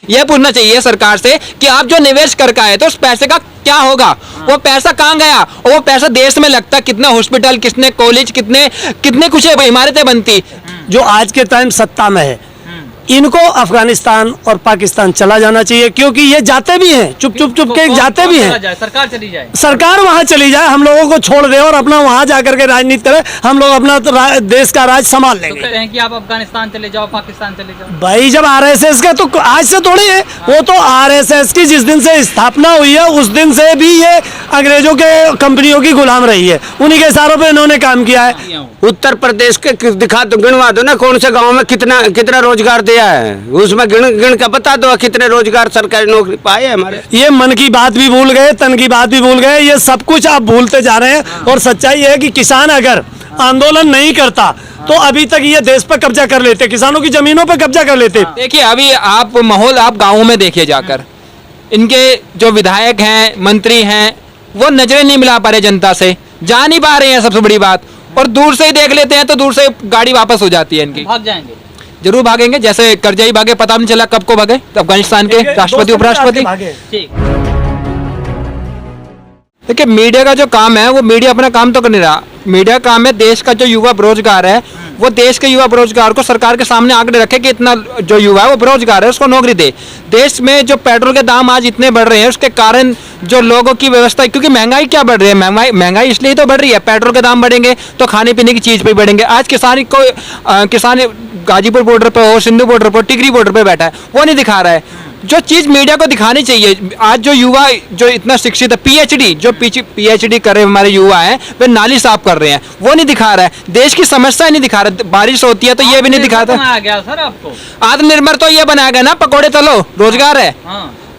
यह पूछना चाहिए सरकार से कि आप जो निवेश करके आए तो उस पैसे का क्या होगा, वो पैसा कहाँ गया, और वो पैसा देश में लगता, कितने हॉस्पिटल, कितने कॉलेज, कितने कितने कुछ इमारतें बनती। जो आज के टाइम सत्ता में है इनको अफगानिस्तान और पाकिस्तान चला जाना चाहिए, क्योंकि ये जाते भी हैं, चुप के जाते भी हैं। सरकार चली जाए, सरकार वहां चली जाए, हम लोगों को छोड़ दे और अपना वहां जाकर के राजनीति करे, हम लोग अपना देश का राज संभाल लेंगे। तो कहते हैं कि आप अफगानिस्तान चले जाओ, पाकिस्तान चले जाओ। भाई जब आरएसएस के तो आज से थोड़ी है, वो तो आरएसएस की जिस दिन से स्थापना हुई है उस दिन से भी ये अंग्रेजों के कंपनियों की गुलाम रही है, उन्हीं के इशारों पे इन्होंने काम किया है। उत्तर प्रदेश के दिखा दो, गिनवा दो ना, कौन से गांव में कितना रोजगार दिया है, उसमें गिन के बता दो कितने रोजगार सरकारी नौकरी पाए हैं हमारे। ये मन की बात भी भूल गए, तन की बात भी भूल गए, ये सब कुछ आप भूलते जा रहे हैं। और सच्चाई है कि किसान अगर आंदोलन नहीं करता तो अभी तक ये देश पर कब्जा कर लेते, किसानों की जमीनों पर कब्जा कर लेते। देखिए अभी आप माहौल आप गाँवों में देखिए जाकर, इनके जो विधायक हैं, मंत्री हैं, वो नजरें नहीं मिला पा रहे जनता से, जा नहीं पा रहे हैं, सबसे बड़ी बात। और दूर से ही देख लेते हैं तो दूर से गाड़ी वापस हो जाती है इनकी। भाग जाएंगे, जरूर भागेंगे, जैसे करजाई भागे, पता नहीं चला कब को भागे, अफगानिस्तान के राष्ट्रपति उपराष्ट्रपति। ठीक। देखिए मीडिया का जो काम है वो मीडिया अपना काम तो कर नहीं रहा, मीडिया का काम है देश का जो युवा बेरोजगार है वो देश के युवा बेरोजगार को सरकार के सामने आंकड़े रखे कि इतना जो युवा है वो बेरोजगार है, उसको नौकरी दे। देश में जो पेट्रोल के दाम आज इतने बढ़ रहे हैं उसके कारण जो लोगों की व्यवस्था, क्योंकि महंगाई क्या बढ़ रही है, महंगाई इसलिए तो बढ़ रही है, पेट्रोल के दाम बढ़ेंगे तो खाने पीने की चीज़ पे बढ़ेंगे। आज किसान गाजीपुर बॉर्डर पे हो, सिंधु बॉर्डर पर, टिकरी बॉर्डर पे बैठा है, वो नहीं दिखा रहा है। जो चीज़ मीडिया को दिखानी चाहिए, आज जो युवा जो इतना शिक्षित है, पीएचडी कर रहे हमारे युवा हैं, वे नाली साफ कर रहे हैं, वो नहीं दिखा रहा है, देश की समस्या नहीं दिखा रहा। बारिश होती है तो ये भी नहीं दिखाता। आत्मनिर्भर तो ये बनाया गया ना, पकौड़े तलो रोजगार है,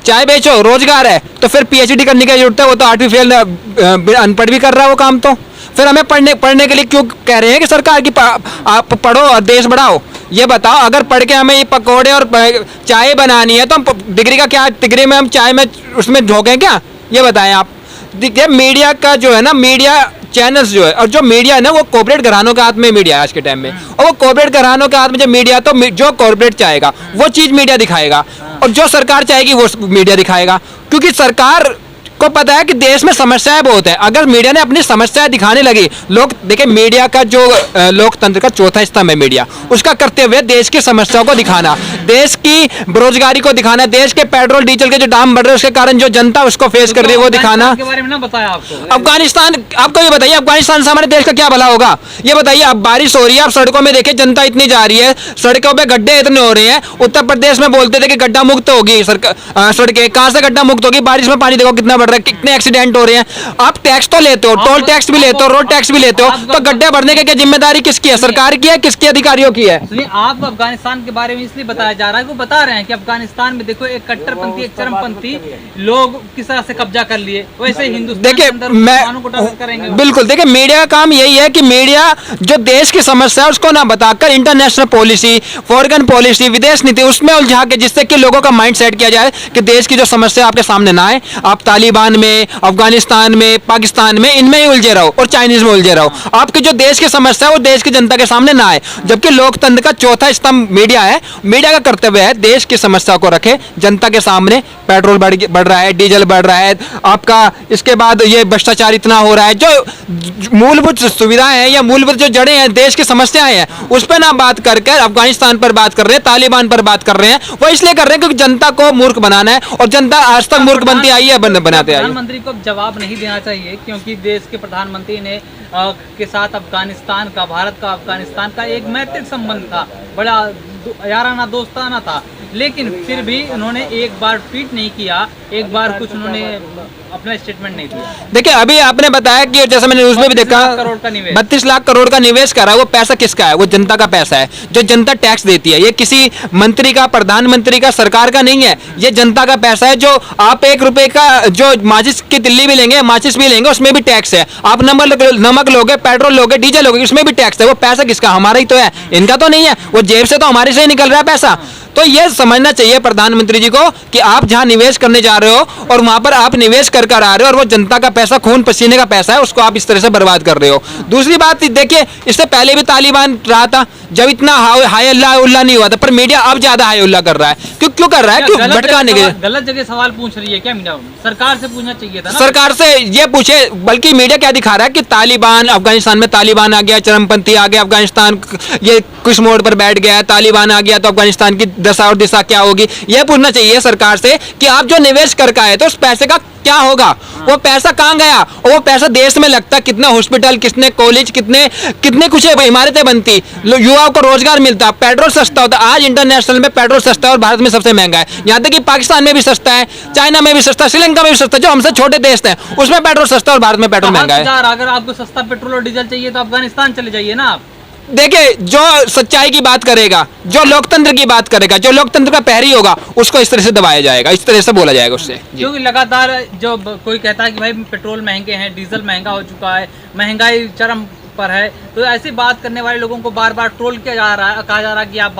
चाय बेचो रोजगार है, तो फिर पीएचडी करने की जरूरत है, वो तो 8वीं फेल अनपढ़ भी कर रहा है वो काम। तो फिर हमें पढ़ने के लिए क्यों कह रहे हैं कि सरकार की आप पढ़ो और देश बढ़ाओ? ये बताओ, अगर पढ़ के हमें ये पकौड़े और चाय बनानी है तो हम डिग्री का क्या, डिग्री में हम चाय में उसमें झोंकें क्या? ये बताएं आप। देखिए मीडिया का जो है ना, मीडिया चैनल्स जो है, और जो मीडिया है ना वो कॉर्पोरेट घरानों के हाथ में मीडिया है आज के टाइम में, और वो कॉर्पोरेट घरानों के हाथ में जो मीडिया, तो जो कॉर्पोरेट चाहेगा वो चीज़ मीडिया दिखाएगा, और जो सरकार चाहेगी वो मीडिया दिखाएगा, क्योंकि सरकार को पता है कि देश में समस्याएं बहुत है। अगर मीडिया ने अपनी समस्याएं दिखाने लगी, लोग देखिए मीडिया का जो लोकतंत्र का चौथा स्तंभ है मीडिया, उसका कर्तव्य है देश की समस्याओं को दिखाना, देश की बेरोजगारी को दिखाना, देश के पेट्रोल डीजल के जो दाम बढ़ रहे हैं उसके कारण जो जनता उसको फेस कर रही है वो दिखाना। के बारे में ना बताया आपको अफगानिस्तान, आपको ये बताइए अफगानिस्तान से हमारे देश का क्या भला होगा? ये बताइए, अब बारिश हो रही है, अब सड़कों में देखिए जनता इतनी जा रही है, सड़कों पे गड्ढे इतने हो रहे हैं। उत्तर प्रदेश में बोलते थे कि गड्ढा मुक्त होगी सड़कें, कहाँ से गड्ढा मुक्त होगी? बारिश में पानी देखो कितना बढ़ रहा है, कितने एक्सीडेंट हो रहे हैं। आप टैक्स तो लेते हो, टोल टैक्स भी लेते हो, रोड टैक्स भी लेते हो, तो गड्ढे भरने की क्या जिम्मेदारी किसकी है? सरकार की है, किसके अधिकारियों की है? आप अफगानिस्तान के बारे में इसलिए बताया जा रहा है, वो बता रहे हैं कि अफगानिस्तान में देखो एक कट्टरपंथी, एक चरमपंथी लोग किस तरह से कब्जा कर लिए, वैसे हिंदुस्तान देखिए बिल्कुल, देखिए मीडिया का काम यही है कि मीडिया जो देश की समस्या है उसको ना बताकर इंटरनेशनल पॉलिसी, फॉरेन पॉलिसी, विदेश नीति उसमें उलझा के, जिससे कि लोगों का माइंड सेट किया जाए कि देश की जो समस्या आपके सामने ना आए, आप तालिबान में, अफगानिस्तान में, पाकिस्तान में, इनमें ही उलझे रहो और चाइनीज में उलझे रहो। आपकी जो देश की समस्या है वो देश की जनता के सामने ना आए, जबकि लोकतंत्र का चौथा स्तंभ मीडिया है। मीडिया का कर्तव्य है देश की समस्या को रखे जनता के सामने। पेट्रोल बढ़ रहा है, डीजल बढ़ रहा है आपका, इसके बाद ये भ्रष्टाचार इतना हो रहा है, जो मूलभूत सुविधाएं हैं या मूलभूत जो जड़ें हैं, देश की समस्याएं हैं, उस पर ना बात करके अफगानिस्तान पर बात कर रहे हैं, तालिबान पर बात कर रहे हैं। वो इसलिए कर रहे हैं क्योंकि जनता को मूर्ख बनाना है, और जनता आज तक मूर्ख बनती आई है, बनाते आई है। प्रधानमंत्री को जवाब नहीं देना चाहिए, क्योंकि देश के प्रधानमंत्री ने के साथ अफगानिस्तान का, भारत का अफगानिस्तान का एक मैत्रिक संबंध था, बड़ा याराना दोस्ताना था, लेकिन फिर भी उन्होंने एक बार ट्वीट नहीं किया, एक बार कुछ उन्होंने अपना स्टेटमेंट नहीं दिया। देखिए अभी आपने बताया कि जैसे मैंने न्यूज़ में भी देखा 32 लाख करोड़ का निवेश करा है, वो पैसा किसका है? वो जनता का पैसा है, जो जनता टैक्स देती है। ये किसी मंत्री का, प्रधानमंत्री का, सरकार का नहीं है, ये जनता का पैसा है। जो आप 1 रुपए का जो माचिस की तिल्ली भी लेंगे, माचिस भी लेंगे, उसमें भी टैक्स है। आप नमक लोगे, पेट्रोल लोगे, डीजल लोगे, उसमें भी टैक्स है। वो पैसा किसका? हमारा ही तो है, इनका तो नहीं है। वो जेब से तो हमारे से ही निकल रहा है पैसा। तो ये समझना चाहिए प्रधानमंत्री जी को कि आप जहां निवेश करने जा रहे हो और वहां पर आप निवेश कर आ रहे हो, और वो जनता का पैसा, खून पसीने का पैसा है, उसको आप इस तरह से बर्बाद कर रहे हो। दूसरी बात देखिए, इससे पहले भी तालिबान रहा था, जब इतना हाय अल्लाह उल्लाह नहीं हुआ था, पर मीडिया अब ज्यादा हाय उल्लाह कर रहा है। क्यों कर रहा है? क्यों भटकाने के? गलत जगह सवाल पूछ रही है क्या मीडिया? सरकार से पूछना चाहिए था ना। सरकार से ये पूछे, बल्कि मीडिया क्या दिखा रहा है कि तालिबान, अफगानिस्तान में तालिबान आ गया, चरमपंथी आ गया, अफगानिस्तान ये किस मोड़ पर बैठ गया है, तालिबान आ गया तो अफगानिस्तान की दशा और दिशा क्या होगी। यह पूछना चाहिए सरकार से कि आप जो निवेश करके आए तो उस पैसे का क्या होगा, वो पैसा कहाँ गया, और वो पैसा देश में लगता, कितने हॉस्पिटल, कितने कॉलेज, कितने कुछ इमारतें बनती, युवाओं को रोजगार मिलता, पेट्रोल सस्ता होता। आज इंटरनेशनल में पेट्रोल सस्ता है और भारत में सबसे महंगा है। यहाँ तक कि पाकिस्तान में भी सस्ता है, चाइना में भी सस्ता है, श्रीलंका में भी सस्ता है, जो हमसे छोटे देश हैं उसमें पेट्रोल सस्ता है और भारत में पेट्रोल महंगा है। अगर आपको सस्ता पेट्रोल और डीजल चाहिए तो अफगानिस्तान चले जाइए ना आप। देखिए, जो सच्चाई की बात करेगा, जो लोकतंत्र की बात करेगा, जो लोकतंत्र का पैरवी होगा, उसको इस तरह से दबाया जाएगा, इस तरह से बोला जाएगा उससे। क्योंकि लगातार जो कोई कहता है कि भाई पेट्रोल महंगे हैं, डीजल महंगा हो चुका है, महंगाई चरम पर है, तो ऐसी बात करने वाले लोगों को बार बार ट्रोल किया जा रहा है, कहा जा रहा है कि आप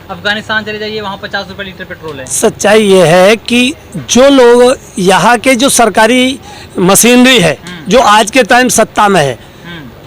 अफगानिस्तान चले जाइए, वहाँ 50 रुपए लीटर पेट्रोल है। सच्चाई ये है कि जो लोग यहाँ के जो सरकारी मशीनरी है जो आज के टाइम सत्ता में है,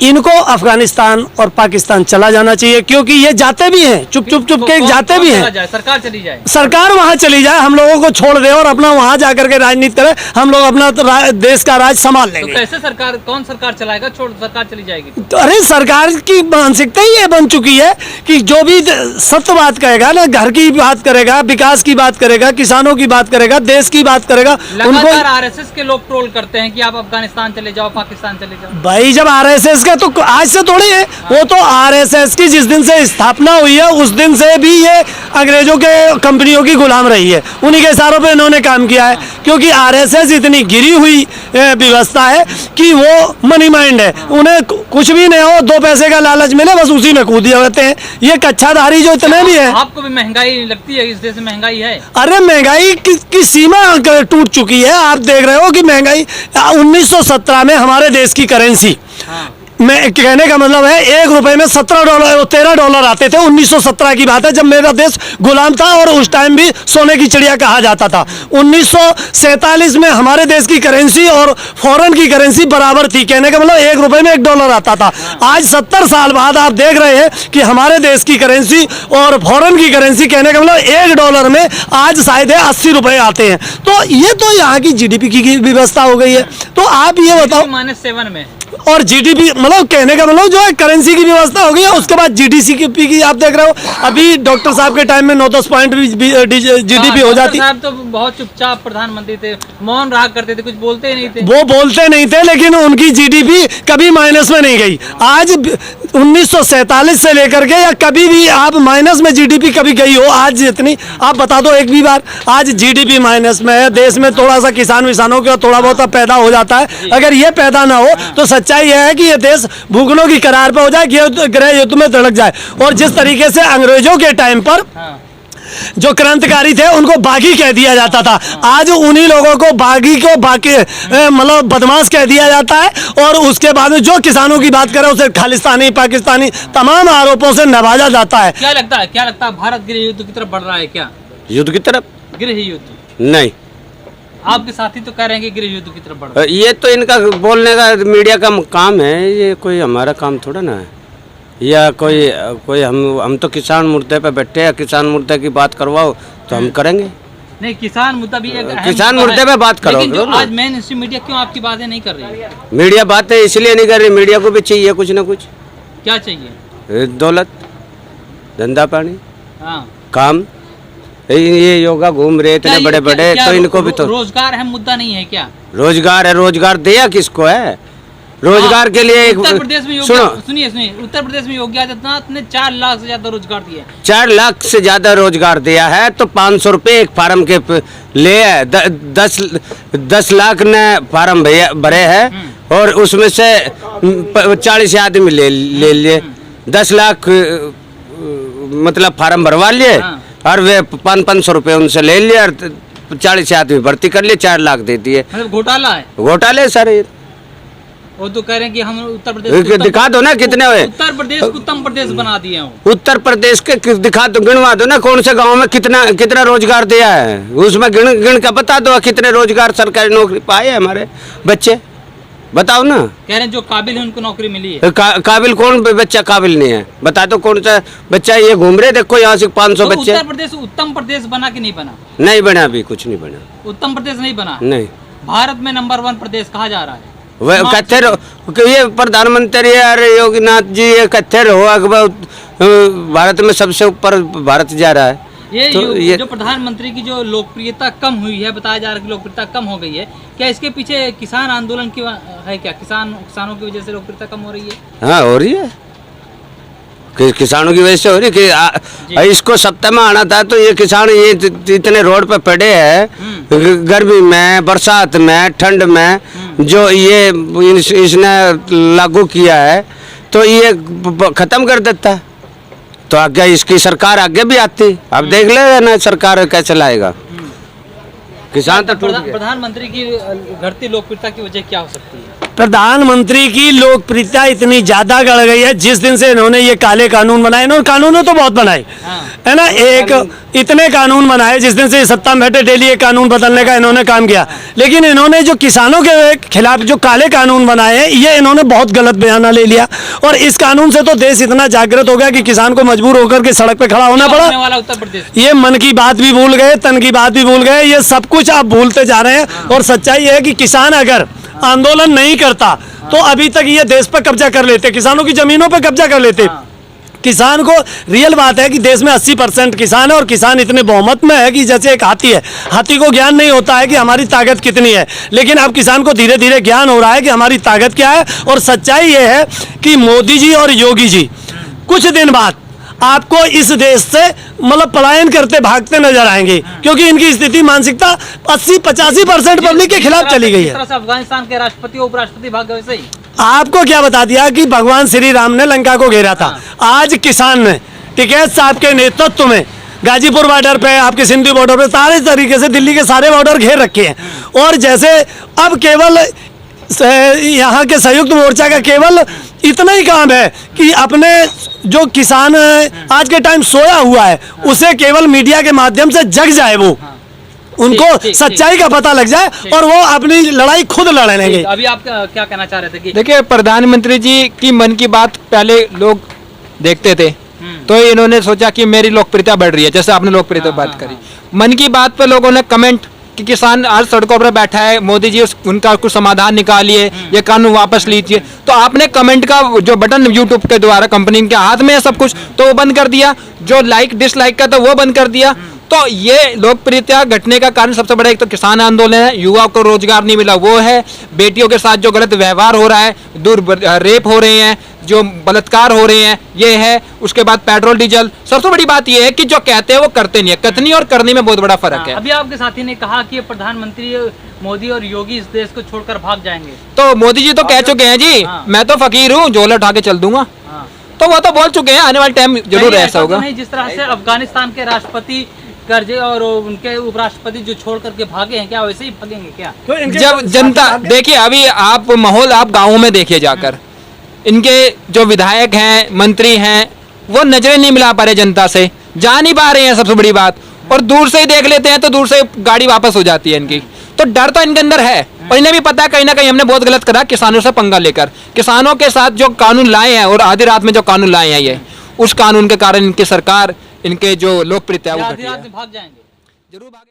इनको अफगानिस्तान और पाकिस्तान चला जाना चाहिए, क्योंकि ये जाते भी हैं, चुप के जाते भी हैं। सरकार चली जाए, सरकार वहां चली जाए, हम लोगों को छोड़ दे और अपना वहां जाकर के राजनीति करे, हम लोग अपना देश का राज संभाल लेंगे। तो कैसे सरकार, कौन सरकार चलाएगा? छोड़, सरकार चली जाएगी तो अरे सरकार की मानसिकता ही ये बन चुकी है कि जो भी सत्य बात कहेगा ना, घर की बात करेगा, विकास की बात करेगा, किसानों की बात करेगा, देश की बात करेगा। लगातार आरएसएस के लोग ट्रोल करते हैं कि आप अफगानिस्तान चले जाओ, पाकिस्तान चले जाओ। भाई जब आरएसएस तो आज से थोड़ी है, वो तो आरएसएस की जिस दिन से स्थापना हुई है उस दिन से भी ये अंग्रेजों के कंपनियों की गुलाम रही है, उन्हीं के इशारों पे इन्होंने काम किया है। क्योंकि आरएसएस इतनी गिरी हुई व्यवस्था है कि वो मनी माइंड है, उन्हें कुछ भी नहीं हो, 2 पैसे का लालच मिले बस उसी में कूद जाते हैं। ये कच्छाधारी जो इतने भी है। आपको भी महंगाई लगती है? इस देश में महंगाई है? अरे महंगाई की सीमा टूट चुकी है। आप देख रहे हो कि महंगाई 1917 में हमारे देश की करेंसी, मैं कहने का मतलब है 1 रुपए में 17 डॉलर 13 डॉलर आते थे। 1917 की बात है जब मेरा देश गुलाम था और उस टाइम भी सोने की चिड़िया कहा जाता था। 1947 में हमारे देश की करेंसी और फॉरेन की करेंसी बराबर थी, कहने का मतलब 1 रुपए में 1 डॉलर आता था। आज 70 साल बाद आप देख रहे हैं कि हमारे देश की करेंसी और फॉरेन की करेंसी, कहने का मतलब 1 डॉलर में आज शायद 80 रुपए आते हैं। तो ये तो यहाँ की जीडीपी की व्यवस्था हो गई है। तो आप ये बताओ, -7 में और जीडीपी मतलब कहने का मतलब जो है करेंसी की व्यवस्था हो गई है। उसके बाद जीडीपी की आप देख रहे हो, अभी डॉक्टर साहब के टाइम में 9-10 पॉइंट जीडीपी हो जाती। साहब तो बहुत चुपचाप प्रधानमंत्री थे, मौन रहा करते थे, कुछ बोलते नहीं थे। वो बोलते नहीं थे, लेकिन उनकी जीडीपी कभी माइनस में नहीं गई। आज 1947 से लेकर के या कभी भी आप माइनस में जीडीपी कभी गई हो आज जितनी, आप बता दो एक भी बार। आज जीडीपी माइनस में है। देश में थोड़ा सा किसानों का थोड़ा बहुत पैदा हो जाता है। अगर ये पैदा ना हो तो सच्चाई यह है कि ये देश भूखलों की करार पे हो जाए, गृह युद्ध में धड़क जाए। और जिस तरीके से अंग्रेजों के टाइम पर जो क्रांतिकारी थे उनको बागी कह दिया जाता था, आज उन्हीं लोगों को बागी को बाकी मतलब बदमाश कह दिया जाता है। और उसके बाद में जो किसानों की बात करें उसे खालिस्तानी, पाकिस्तानी तमाम आरोपों से नवाजा जाता है। क्या लगता है भारत गृह युद्ध की तरफ बढ़ रहा है क्या? युद्ध की तरफ? गृह युद्ध नहीं, आपके साथी तो कह रहे हैं कि गृह युद्ध की तरफ बढ़ रहा है। ये तो इनका बोलने का मीडिया का काम है, ये कोई हमारा काम थोड़ा ना है। या कोई हम तो किसान मुद्दे पे बैठे हैं, किसान मुद्दे की बात करवाओ तो हम करेंगे। नहीं, किसान मुद्दा भी एक किसान मुद्दे पे बात करो। लेकिन जो आज मेन स्ट्रीम मीडिया क्यों आपकी बातें नहीं कर रही है? मीडिया बातें इसलिए नहीं कर रही, मीडिया को भी चाहिए कुछ ना कुछ। क्या चाहिए? दौलत, धंधा पानी, हाँ, काम। ये योगा घूम रहे इतने बड़े बड़े, तो इनको भी तो रोजगार है, मुद्दा नहीं है क्या? रोजगार है। रोजगार दिया किसको है? रोजगार के लिए उत्तर प्रदेश में सुनिए उत्तर प्रदेश में योगी आदित्यनाथ ने 4 लाख से ज्यादा रोजगार दिया है। 4 लाख से ज्यादा रोजगार दिया है, तो 500 रुपये एक फार्म के ले 10 लाख ने फार्म भरे हैं और उसमें से 40 आदमी ले लिए। 10 लाख मतलब फार्म भरवा लिए और वे 500 रुपये उनसे ले लिए और 40 आदमी भर्ती कर लिए, 4 लाख दे दिए। मतलब घोटाला है। घोटाले सर। वो तो कह रहे हैं कि हम उत्तर प्रदेश दिखा दो ना कितने हुए। उत्तर प्रदेश को उत्तम प्रदेश बना दिए हैं। उत्तर प्रदेश के दिखा दो, गिनवा दो ना कौन से गांव में कितना रोजगार दिया है, उसमें गिन का बता दो कितने रोजगार सरकारी नौकरी पाए हमारे बच्चे। बताओ ना। कह रहे हैं जो काबिल है उनको नौकरी मिली है। काबिल कौन बच्चा काबिल नहीं है? बता दो कौन सा बच्चा ये घूम रहे, देखो यहाँ से 500 तो बच्चे। उत्तर प्रदेश उत्तम प्रदेश बना कि नहीं बना? नहीं बना, अभी कुछ नहीं बना। उत्तम प्रदेश नहीं बना। नहीं, भारत में नंबर 1 प्रदेश कहा जा रहा है। वह कहते रहो कि ये प्रधानमंत्री अरे योगीनाथ जी ये कहते रहो अकबर भारत में सबसे ऊपर भारत जा रहा है। ये जो प्रधानमंत्री की जो लोकप्रियता कम हुई है, बताया जा रहा है कि लोकप्रियता कम हो गई है, क्या इसके पीछे किसान आंदोलन की है? क्या किसानों की वजह से लोकप्रियता कम हो रही है? हाँ हो रही है, किसानों की वजह से हो रही है कि इसको सत्ता में आना था तो ये किसान ये इतने रोड पे पड़े हैं गर्मी में, बरसात में, ठंड में, जो ये इसने लागू किया है तो ये खत्म कर देता। तो आगे इसकी सरकार आगे भी आती, अब देख ले ना सरकार कैसे लाएगा। किसान तो टूट गया। प्रधानमंत्री की घटती लोकप्रियता की वजह क्या हो सकती है? प्रधानमंत्री की लोकप्रियता इतनी ज्यादा बढ़ गई है जिस दिन से इन्होंने ये काले कानून बनाए, इन्होंने कानून तो बहुत बनाए है ना, एक इतने कानून बनाए जिस दिन से सत्ता में बैठे डेली एक कानून बदलने का इन्होंने काम किया, लेकिन इन्होंने जो किसानों के खिलाफ जो काले कानून बनाए हैं ये इन्होंने बहुत गलत बयाना ले लिया और इस कानून से तो देश इतना जागृत हो गया कि किसान को मजबूर होकर के सड़क पे खड़ा होना पड़ा। वाला उत्तर प्रदेश, ये मन की बात भी भूल गए, तन की बात भी भूल गए, ये सब कुछ आप भूलते जा रहे हैं। और सच्चाई है कि किसान अगर आंदोलन नहीं करता तो अभी तक ये देश पर कब्जा कर लेते, किसानों की जमीनों पर कब्जा कर लेते। किसान को रियल बात है कि देश में 80% किसान है और किसान इतने बहुमत में है कि जैसे एक हाथी है, हाथी को ज्ञान नहीं होता है कि हमारी ताकत कितनी है, लेकिन अब किसान को धीरे धीरे ज्ञान हो रहा है कि हमारी ताकत क्या है। और सच्चाई ये है कि मोदी जी और योगी जी कुछ दिन बाद आपको इस देश से मतलब पलायन करते भागते नजर आएंगे, क्योंकि इनकी स्थिति मानसिकता 80-85% पब्लिक के खिलाफ चली गई है। जिस तरह से अफगानिस्तान के राष्ट्रपति उपराष्ट्रपति भाग गए वैसे ही आपको क्या बता दिया कि भगवान श्री राम ने लंका को घेरा था, आज किसान ने टिकैत साहब के नेतृत्व में गाजीपुर बॉर्डर पे, आपके सिंधु बॉर्डर पे, सारे तरीके से दिल्ली के सारे बॉर्डर घेर रखे हैं। और जैसे अब केवल यहाँ के संयुक्त मोर्चा का केवल इतना ही काम है कि अपने जो किसान आज के टाइम सोया हुआ है उसे केवल मीडिया के माध्यम से जग जाए, वो उनको सच्चाई का पता लग जाए और वो अपनी लड़ाई खुद लड़ लेंगे। अभी आप क्या कहना चाह रहे थे कि देखिए प्रधानमंत्री जी की मन की बात पहले लोग देखते थे तो इन्होंने सोचा कि मेरी लोकप्रियता बढ़ रही है, जैसे आपने लोकप्रियता बात करी, मन की बात पे लोगों ने कमेंट कि किसान आज सड़कों पर बैठा है, मोदी जी उनका कुछ समाधान निकालिए, ये कानून वापस लीजिए, तो आपने कमेंट का जो बटन यूट्यूब के द्वारा कंपनी के हाथ में है सब कुछ, तो वो बंद कर दिया, जो लाइक डिसलाइक का तो वो बंद कर दिया। तो ये लोकप्रियता घटने का कारण सबसे बड़ा एक तो किसान आंदोलन है, युवाओं को रोजगार नहीं मिला वो है, बेटियों के साथ जो गलत व्यवहार हो रहा है, रेप हो रहे हैं, जो बलात्कार हो रहे हैं ये है, उसके बाद पेट्रोल डीजल। सबसे बड़ी बात ये है कि जो कहते हैं वो करते नहीं है, कथनी और करने में बहुत बड़ा फर्क है। अभी आपके साथी ने कहा कि प्रधानमंत्री मोदी और योगी इस देश को छोड़कर भाग जाएंगे, तो मोदी जी तो कह चुके हैं जी मैं तो फकीर हूँ, झोला उठा के चल दूंगा, तो वो तो बोल चुके हैं आने वाले टाइम जरूर ऐसा होगा। नहीं, जिस तरह से अफगानिस्तान के राष्ट्रपति करजे और उनके उपराष्ट्रपति जो छोड़ करके भागे हैं, क्या वैसे ही भागेंगे क्या? जब जनता देखिए, अभी आप माहौल आप गाँवों में देखिए जाकर, इनके जो विधायक हैं मंत्री हैं वो नजरें नहीं मिला पा रहे जनता से, जा नहीं पा रहे हैं सबसे बड़ी बात, और दूर से ही देख लेते हैं तो दूर से गाड़ी वापस हो जाती है इनकी। तो डर तो इनके अंदर है और इन्हें भी पता है कहीं ना कहीं हमने बहुत गलत करा किसानों से पंगा लेकर, किसानों के साथ जो कानून लाए हैं और आधी रात में जो कानून लाए हैं ये, उस कानून के कारण इनकी सरकार, इनके जो लोकप्रियता है वो घटी है। भाग जाएंगे, जरूर भागे।